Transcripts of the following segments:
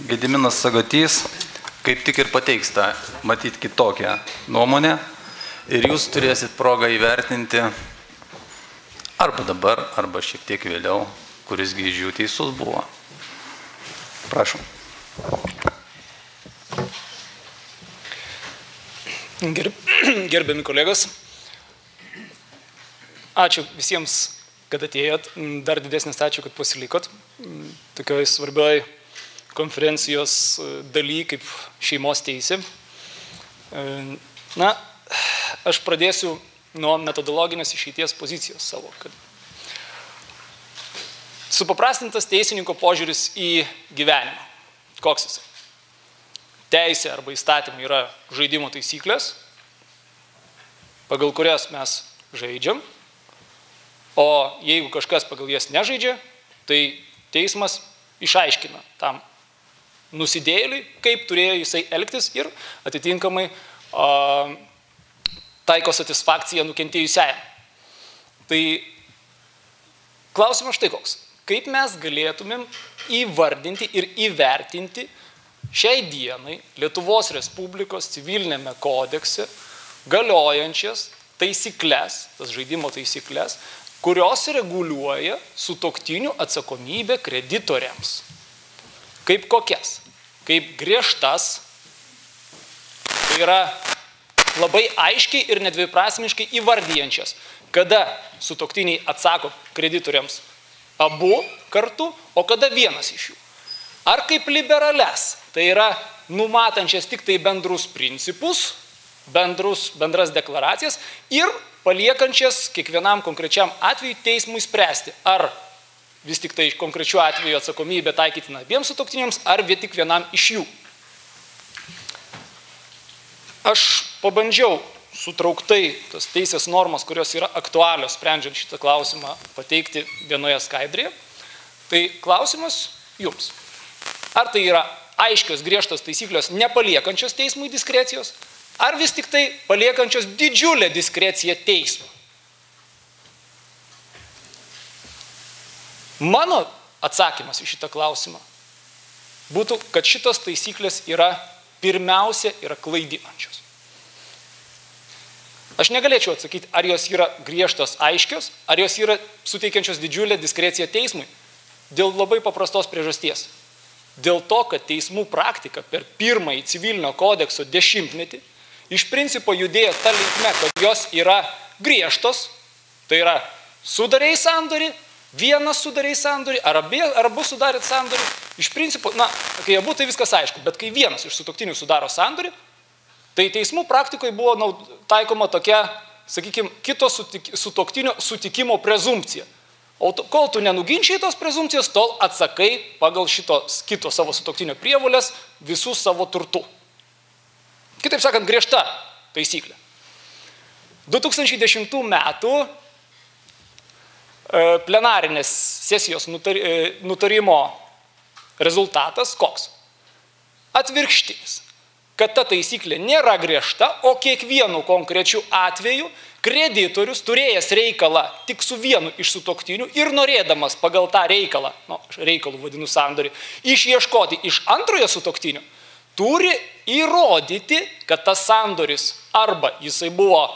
Gediminas Sagatys kaip tik ir pateiks tą, matyt, kitokią nuomonę ir jūs turėsit progą įvertinti arba dabar, arba šiek tiek vėliau, kurisgi iš jų teisus buvo. Prašom. Gerbiami kolegos, ačiū visiems, kad atėjot. Dar didesnis ačiū, kad pasilikot tokioj svarbioj konferencijos daly kaip šeimos teisė. Na, aš pradėsiu nuo metodologinės išeities pozicijos savo. Supaprastintas teisininko požiūris į gyvenimą. Koks jis? Teisė arba įstatymai yra žaidimo taisyklės, pagal kurias mes žaidžiam, o jeigu kažkas pagal jas nežaidžia, tai teismas išaiškina tam nusidėjėliui, kaip turėjo jisai elgtis ir atitinkamai taiko satisfakciją nukentėjusiajam. Tai klausimas štai koks. Kaip mes galėtumėm įvardinti ir įvertinti šiai dienai Lietuvos Respublikos civilinėme kodekse galiojančias taisyklės, tas žaidimo taisyklės, kurios reguliuoja sutuoktinių atsakomybę kreditoriams. Kaip kokias? Kaip griežtas, tai yra labai aiškiai ir nedviprasmiškai įvardijančias, kada sutuoktiniai atsako kreditoriams abu kartu, o kada vienas iš jų. Ar kaip liberales, tai yra numatančias tik tai bendrus principus, bendras deklaracijas ir paliekančias kiekvienam konkrečiam atveju teismui spręsti, ar vis tik tai konkrečiu atveju atsakomybė taikytina abiems sutuoktiniams, ar tik vienam iš jų. Aš pabandžiau sutrauktai tas teisės normas, kurios yra aktualios, sprendžiant šitą klausimą, pateikti vienoje skaidrėje. Tai klausimas jums. Ar tai yra aiškios griežtos taisyklės nepaliekančios teismui diskrecijos, ar vis tik tai paliekančios didžiulę diskreciją teismui? Mano atsakymas į šitą klausimą būtų, kad šitos taisyklės pirmiausia yra klaidinančios. Aš negalėčiau atsakyti, ar jos yra griežtos aiškios, ar jos yra suteikiančios didžiulę diskreciją teismui, dėl labai paprastos priežasties. Dėl to, kad teismų praktika per pirmąjį civilinio kodekso dešimtmetį iš principo judėjo ta linkme, kad jos yra griežtos, tai yra sudarei sandorį, vienas sudarei sandorį, ar abu sudarėt sandorį. Iš principo, kai abu, tai viskas aišku, bet kai vienas iš sutuoktinių sudaro sandorį, tai teismų praktikoje buvo taikoma tokia, sakykime, kito sutuoktinio sutikimo prezumpcija. O kol tu nenuginčiai tos prezumpcijos, tol atsakai pagal kito savo sutuoktinio prievolės visų savo turtų. Kitaip sakant, griežta taisyklė. 2010 metų plenarinės sesijos nutarimo rezultatas koks? Atvirkštinis, kad ta taisyklė nėra griežta, o kiekvienu konkrečiu atveju kreditorius turėjęs reikalą tik su vienu iš sutuoktinių ir norėdamas pagal tą reikalą, reikalų vadinu sandorį, išieškoti iš antrojo sutuoktinio, turi įrodyti, kad tas sandoris arba jisai buvo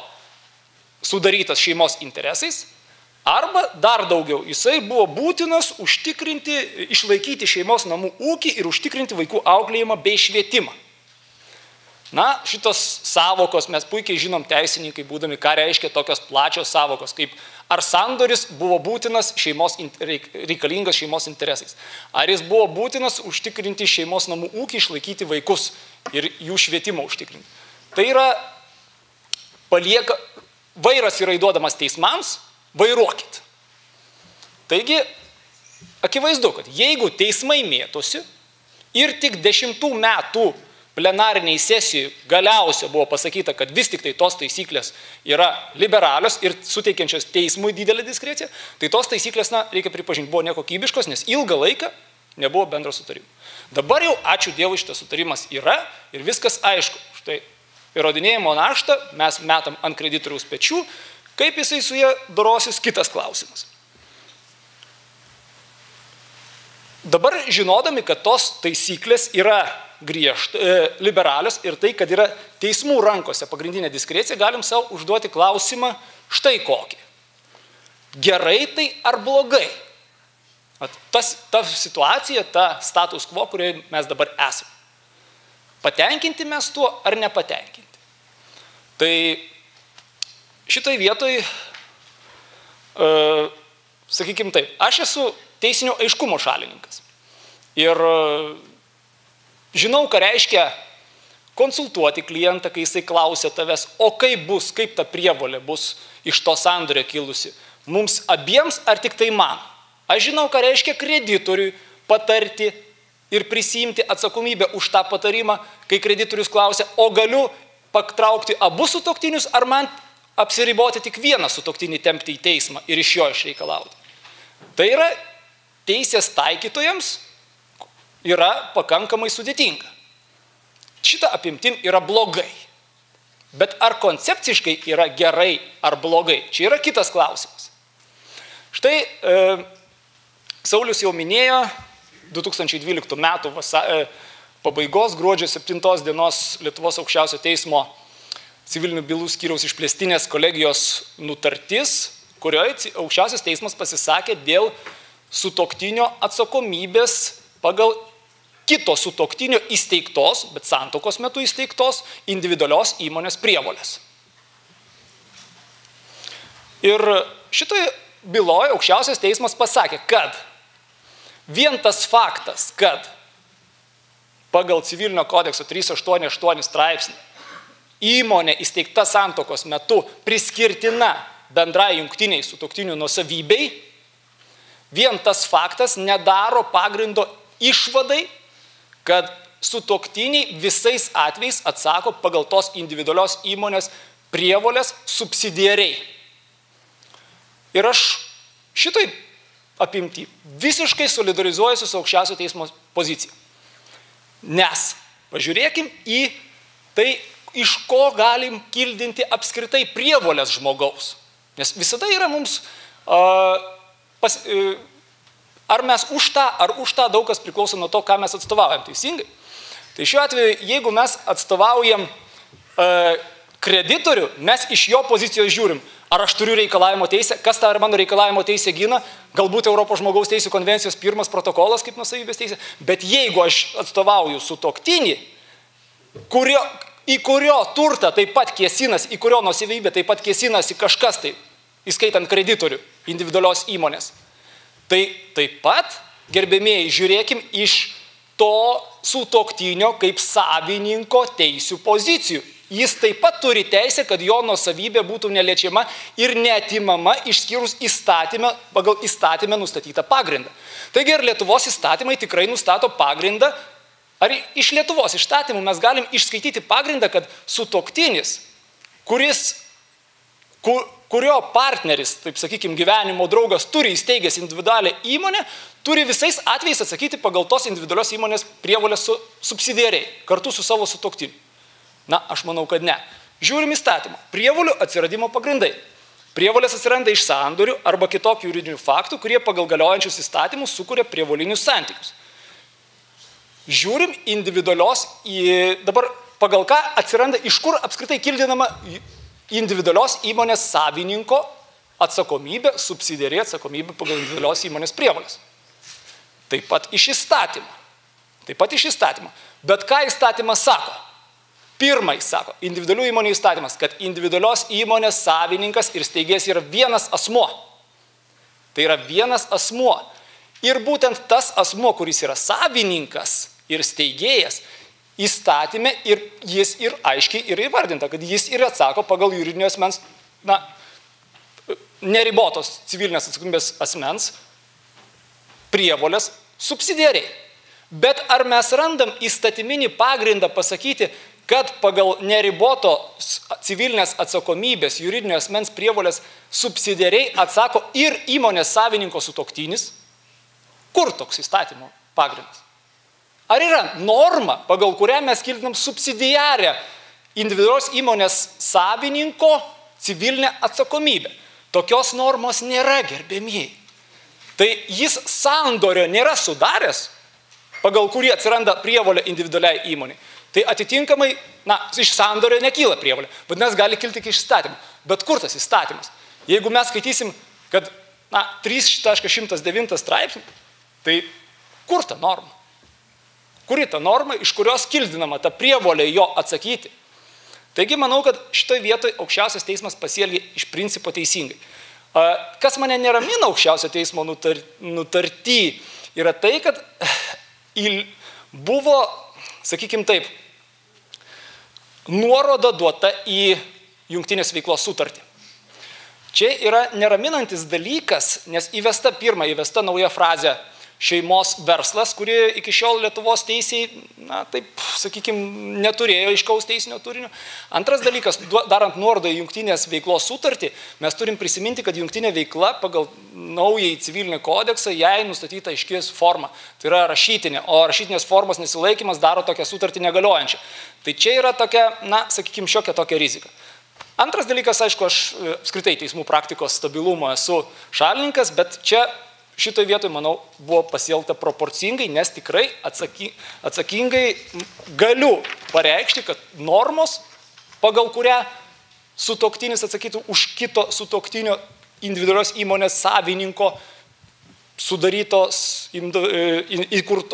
sudarytas šeimos interesais, arba dar daugiau, jisai buvo būtinas išlaikyti šeimos namų ūkį ir užtikrinti vaikų auklėjimą bei švietimą. Šitos savokos mes puikiai žinom teisininkai būdami, ką reiškia tokios plačios savokos, kaip ar sandoris buvo būtinas reikalingas šeimos interesais, ar jis buvo būtinas užtikrinti šeimos namų ūkį, išlaikyti vaikus ir jų švietimą užtikrinti. Tai yra vairas yra įduodamas teismams, vairuokit. Taigi, akivaizdu, kad jeigu teismai mėtosi ir tik 10 metų plenariniai sesijai galiausia buvo pasakyta, kad vis tik tai tos taisyklės yra liberalios ir suteikiančios teismui didelę diskreciją, tai tos taisyklės, reikia pripažinti, buvo nekokybiškos, nes ilgą laiką nebuvo bendro sutarimo. Dabar jau, ačiū Dievui, šitas sutarimas yra ir viskas aišku. Štai įrodinėjimo naštą mes metam ant kreditoriaus pečių, kaip jisai su jie dorosis, kitas klausimas. Dabar žinodami, kad tos taisyklės yra liberalios ir tai, kad yra teismų rankose pagrindinė diskrecija, galim savo užduoti klausimą štai kokį. Gerai tai ar blogai? Ta situacija, ta status quo, kurioje mes dabar esame. Patenkinti mes tuo ar nepatenkinti? Tai šitoj vietoj, sakykime taip, aš esu teisinio aiškumo šalininkas. Ir žinau, ką reiškia konsultuoti klientą, kai jisai klausia tavęs, o kaip bus, kaip ta prievolė bus iš to sandorio kilusi. Mums abiems ar tik tai man? Aš žinau, ką reiškia kreditoriui patarti ir prisimti atsakomybę už tą patarimą, kai kreditorius klausia, o galiu patraukti abu sutuoktinius, ar man apsiriboti tik vieną sutuoktinį tempti į teismą ir iš jo išreikalauti. Tai yra teisės taikytojams yra pakankamai sudėtinga. Šita apimtim yra blogai. Bet ar koncepciškai yra gerai ar blogai? Čia yra kitas klausimas. Štai Saulius jau minėjo 2012 metų pabaigos gruodžio 7 dienos Lietuvos aukščiausio teismo civilinių bylų skyriaus išplėstinės kolegijos nutartis, kurioje aukščiausias teismas pasisakė dėl sutuoktinio atsakomybės pagal kito sutuoktinio įsteigtos, bet santuokos metu įsteigtos individualios įmonės prievolės. Ir šitoje byloje aukščiausias teismas pasakė, kad vien tas faktas, kad pagal civilinio kodekso 388 straipsnį įmonė įsteigta santuokos metu priskirtina bendrai jungtiniai sutuoktinių nuosavybei, vien tas faktas nedaro pagrindo išvadai, kad sutuoktiniai visais atvejais atsako pagal tos individualios įmonės prievolės subsidiariai. Ir aš šitoj apimti visiškai solidarizuojuosi su aukščiausio teismo pozicija. Nes pažiūrėkim į tai, iš ko galim kildinti apskritai prievolės žmogaus. Nes visada yra mums, ar mes už tą daug kas priklauso nuo to, ką mes atstovaujam, teisingai. Tai šiuo atveju, jeigu mes atstovaujam kreditorių, mes iš jo pozicijos žiūrim, ar aš turiu reikalavimo teisę, kas tą ar mano reikalavimo teisę gina, galbūt Europos žmogaus teisų konvencijos 1 protokolas kaip nuosavybės teisė, bet jeigu aš atstovauju sutuoktinį, į kurio turtą taip pat kėsinas, į kurio nuosavybę taip pat kėsinasi kažkas, tai, įskaitant kreditorių individualios įmonės, tai taip pat, gerbėmieji, žiūrėkim iš to sutuoktinio kaip savininko teisių pozicijų. Jis taip pat turi teisę, kad jo nuosavybė būtų neliečiama ir neatimama išskyrus pagal įstatymę nustatytą pagrindą. Taigi ir Lietuvos įstatymai tikrai nustato pagrindą, ar iš Lietuvos įstatymų mes galim išskaityti pagrindą, kad sutuoktinis, kurio partneris, taip sakykime, gyvenimo draugas turi įsteigęs individualią įmonę, turi visais atvejais atsakyti pagal tos individualios įmonės prievolės subsidiariai, kartu su savo sutuoktiniu. Na, aš manau, kad ne. Žiūrim įstatymą. Prievolių atsiradimo pagrindai. Prievolės atsiranda iš sandorių arba kitokių juridinių faktų, kurie pagal galiojančius įstatymus sukuria prievolinius santykius. Žiūrim individualios, dabar pagal ką atsiranda, iš kur apskritai kildinama individualios įmonės savininko atsakomybė, subsidiari atsakomybė pagal individualios įmonės prievolės. Taip pat iš įstatymo. Bet ką įstatymas sako? Pirmai sako, individualių įmonių įstatymas, kad individualios įmonės savininkas ir steigėjas yra vienas asmuo. Tai yra vienas asmuo. Ir būtent tas asmuo, kuris yra savininkas ir steigėjas, įstatyme ir jis ir aiškiai yra įvardinta, kad jis ir atsako pagal juridinio asmens, neribotos civilinės atsakomybės asmens prievolės subsidiariai. Bet ar mes randam įstatyminį pagrindą pasakyti, kad pagal neribotos civilinės atsakomybės juridinio asmens prievolės subsidiariai atsako ir įmonės savininko sutuoktinis? Kur toks įstatymo pagrindas? Ar yra norma, pagal kurią mes kildinam subsidiarę individualios įmonės savininko civilinę atsakomybę? Tokios normos nėra, gerbėmieji. tai jis sandorio nėra sudaręs, pagal kurį atsiranda prievolė individualiai įmonei. Tai atitinkamai, iš sandorio nekyla prievolė, vadinasi, gali kilti iki įstatymų. Bet kur tas įstatymas? Jeigu mes skaitysim, kad 3.109 straipsnį, tai kur ta norma? Kuri ta norma, iš kurios kildinama ta prievolė jo atsakyti? Taigi, manau, kad šitoje vietoje aukščiausias teismas pasielgė iš principo teisingai. Kas mane neramina aukščiausio teismo nutarty, yra tai, kad buvo, sakykime taip, nuoroda duota į jungtinės veiklos sutartį. Čia yra neraminantis dalykas, nes įvesta nauja frazė šeimos verslas, kuri iki šiol Lietuvos teisėjai, taip, sakykime, neturėjo aiškaus teisinio turinio. Antras dalykas, darant nuorodą į jungtinės veiklos sutartį, mes turim prisiminti, kad jungtinė veikla pagal naująjį civilinį kodeksą jai nustatyta aiškės forma. Tai yra rašytinė, o rašytinės formos nesilaikymas daro tokią sutartį negaliojančią. Tai čia yra tokia, sakykime, šiokia tokia rizika. Antras dalykas, aišku, aš apskritai teismų praktikos stabilumo esu šalininkas, bet čia šitoje vietoje, manau, buvo pasielgta proporcingai, nes tikrai atsakingai galiu pareikšti, kad normos, pagal kurią sutuoktinis atsakytų už kito sutuoktinio individualios įmonės savininko sudarytos,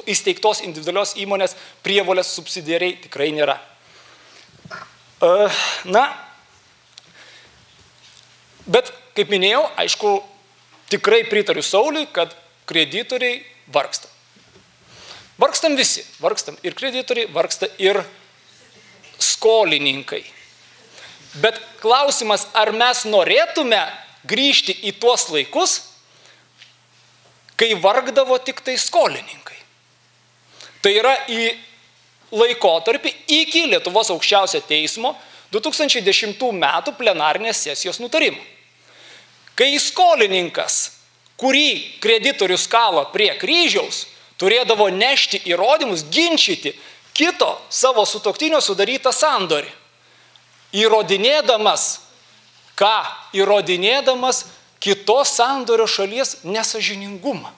įsteigtos individualios įmonės prievolės subsidiariai tikrai nėra. Bet, kaip minėjau, aišku, tikrai pritariu Sauliui, kad kreditoriai vargsta. Vargstam visi. Vargstam ir kreditoriai, vargsta ir skolininkai. Bet klausimas, ar mes norėtume grįžti į tuos laikus, kai vargdavo tik tai skolininkai. Tai yra į laikotarpį iki Lietuvos aukščiausio teismo 2010 metų plenarinės sesijos nutarimo. Kai skolininkas, kurį kreditorius kala prie kryžiaus, turėdavo nešti įrodymus, ginčyti kito savo sutuoktinio sudarytą sandorį. Įrodinėdamas, ką? Įrodinėdamas kitos sandorio šalies nesąžiningumą.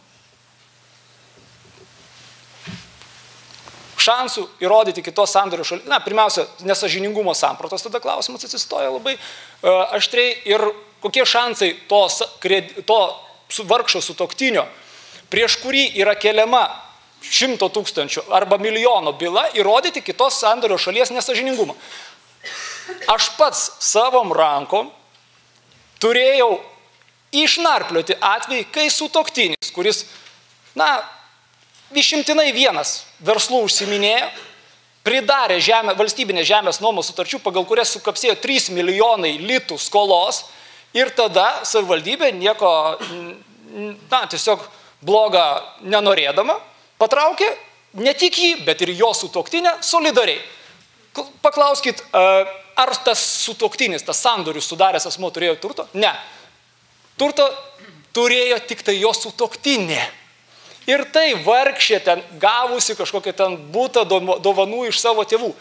Šansų įrodyti kitos sandorio šalies, pirmiausia, nesąžiningumo sampratos tada klausimas atsistoja labai aštriai ir kokie šansai to vargšo sutuoktinio, prieš kurį yra keliama 100 000 arba milijono byla, įrodyti kitos sandorio šalies nesąžiningumą. Aš pats savom rankom turėjau išnarplioti atvejį, kai sutuoktinis, kuris, išimtinai vienas verslų užsiminėjo, pridarė valstybinės žemės nuomos sutarčių, pagal kurias sukapsėjo 3 milijonai litų skolos ir tada savivaldybė nieko, tiesiog blogą nenorėdama, patraukė ne tik jį, bet ir jo sutuoktinę solidariai. Paklauskit, ar tas sutuoktinis, tas sandorius sudaręs asmuo turėjo turto? Ne. Turto turėjo tik tai jo sutuoktinė. Ir tai vargšė ten gavusi kažkokią ten būtą dovanų iš savo tėvų.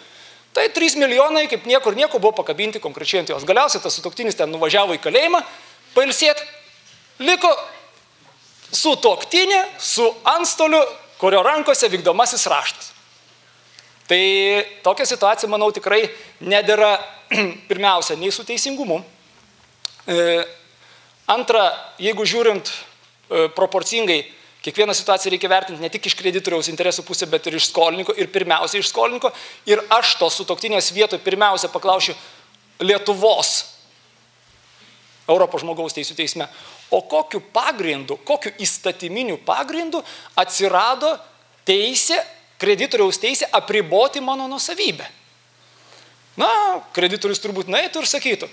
Tai 3 milijonai, kaip niekur nieko, buvo pakabinti konkrečiai ant jos. Galiausiai tas sutuoktinis ten nuvažiavo į kalėjimą, pailsėt, liko sutuoktinė su antstoliu, kurio rankose vykdomasis raštas. Tai tokia situacija, manau, tikrai nedėra pirmiausia nei su teisingumu. Antra, jeigu žiūrint proporcingai, kiekvieną situaciją reikia vertinti ne tik iš kreditoriaus interesų pusė, bet ir iš skolininko ir pirmiausia iš skolininko. Ir aš tos sutuoktinės vietoje pirmiausia paklausiu Lietuvos Europos žmogaus teisų teisme, o kokiu pagrindu, kokiu įstatyminiu pagrindu atsirado teisė, kreditoriaus teisė apriboti mano nuosavybę. Kreditorius turbūt nueitų ir sakytų,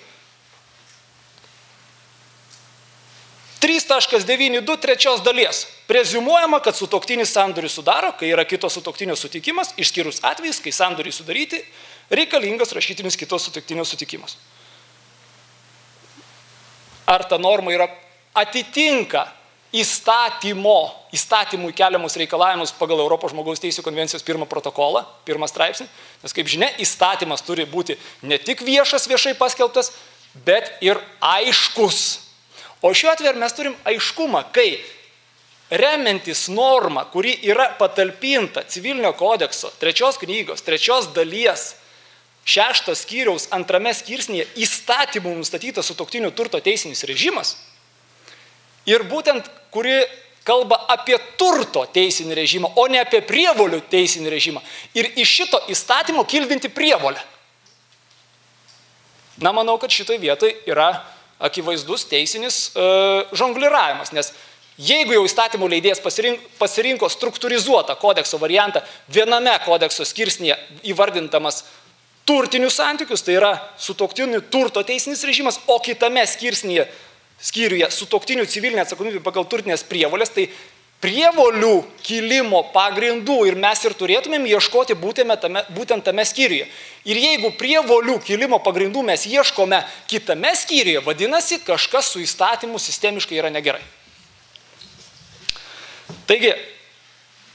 3.92 trečios dalies. Preziumuojama, kad sutuoktinis sandorį sudaro, kai yra kito sutuoktinio sutikimas, išskyrus atvejais, kai sandorį sudaryti, reikalingas rašytinis kito sutuoktinio sutikimas. Ar ta norma atitinka įstatymui keliamus reikalavimus pagal Europos žmogaus teisų konvencijos 1 protokolą, 1 straipsnį, nes kaip žinia, įstatymas turi būti ne tik viešai paskelbtas, bet ir aiškus. O šiuo atveju mes turim aiškumą, kai remiantis norma, kuri yra patalpinta civilinio kodekso 3 knygos, 3 dalies, 6 skyriaus 2 skirsnyje įstatymų nustatytas sutuoktinių turto teisinis režimas ir būtent, kuri kalba apie turto teisinį režimą, o ne apie prievolių teisinį režimą. Ir iš šito įstatymo kildinti prievolę. Na, manau, kad šitoj vietoj yra akivaizdus teisinis žongliravimas, nes jeigu jau įstatymų leidėjas pasirinko struktūrizuotą kodekso variantą viename kodekso skirsnyje įvardintamas turtinius santykius, tai yra sutuoktinių turto teisinis režimas, o kitame skyriuje sutuoktinių civilinė atsakomybė pagal turtinės prievolės, tai prievolių kilimo pagrindų ir mes ir turėtumėm ieškoti būtent tame skyriuje. Ir jeigu prievolių kilimo pagrindų mes ieškome kitame skyriuje, vadinasi, kažkas su įstatymu sistemiškai yra negerai. Taigi,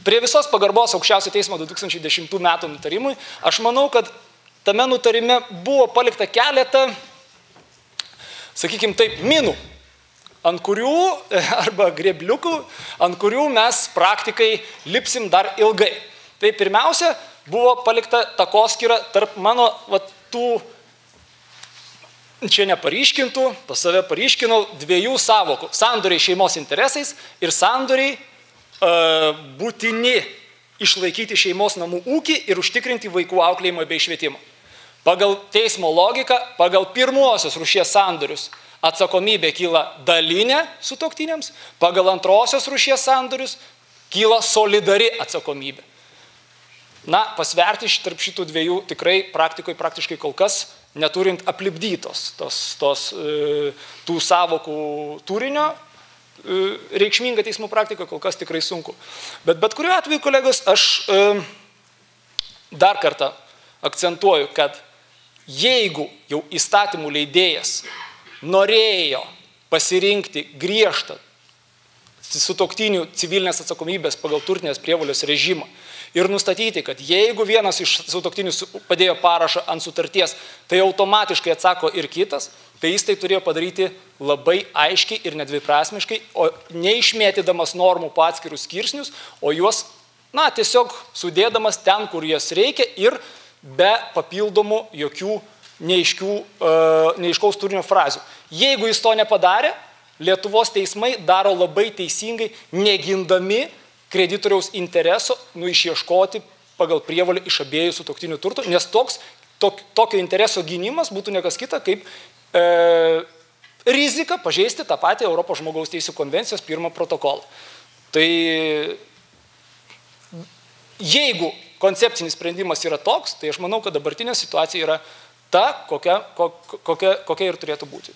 prie visos pagarbos Aukščiausio teismo 2010 metų nutarimui, aš manau, kad tame nutarime buvo palikta keletą, sakykime taip, minų, ant kurių, arba grėbliukų, ant kurių mes praktikai lipsim dar ilgai. Tai pirmiausia, buvo palikta takoskyra tarp mano tų, čia neparyškintų, pas save paryškinau, 2 sąvokų. Sandoriai šeimos interesais ir sandoriai būtini išlaikyti šeimos namų ūkį ir užtikrinti vaikų auklėjimą bei švietimą. Pagal teismo logiką, pagal pirmosios rūšies sandorius atsakomybė kyla dalinė sutuoktiniams, pagal antrosios rūšies sandorius kyla solidari atsakomybė. Na, pasverti tarp šitų 2 tikrai praktiškai kol kas neturint aplipdytos tų sąvokų turinio, reikšminga teismų praktika kol kas tikrai sunku. Bet kuriuo atveju, kolegos, aš dar kartą akcentuoju, kad jeigu jau įstatymų leidėjas norėjo pasirinkti griežtą sutuoktinių civilinės atsakomybės pagal turtinės prievolės režimą ir nustatyti, kad jeigu vienas iš sutuoktinių padėjo parašą ant sutarties, tai automatiškai atsako ir kitas, tai jis tai turėjo padaryti labai aiškiai ir nedviprasmiškai, o neišmėtydamas normų po atskirus skirsnius, o juos, na, tiesiog sudėdamas ten, kur jas reikia ir be papildomų jokių neaiškaus turinio frazių. Jeigu jis to nepadarė, Lietuvos teismai daro labai teisingai, negindami kreditoriaus intereso, išieškoti pagal prievolę iš abiejų sutuoktinių turtų, nes tokio intereso gynimas būtų nekas kita kaip rizika pažeisti tą patį Europos žmogaus teisių konvencijos 1 protokolą. Tai jeigu koncepcinis sprendimas yra toks, tai aš manau, kad dabartinė situacija yra ta, kokia ir turėtų būti.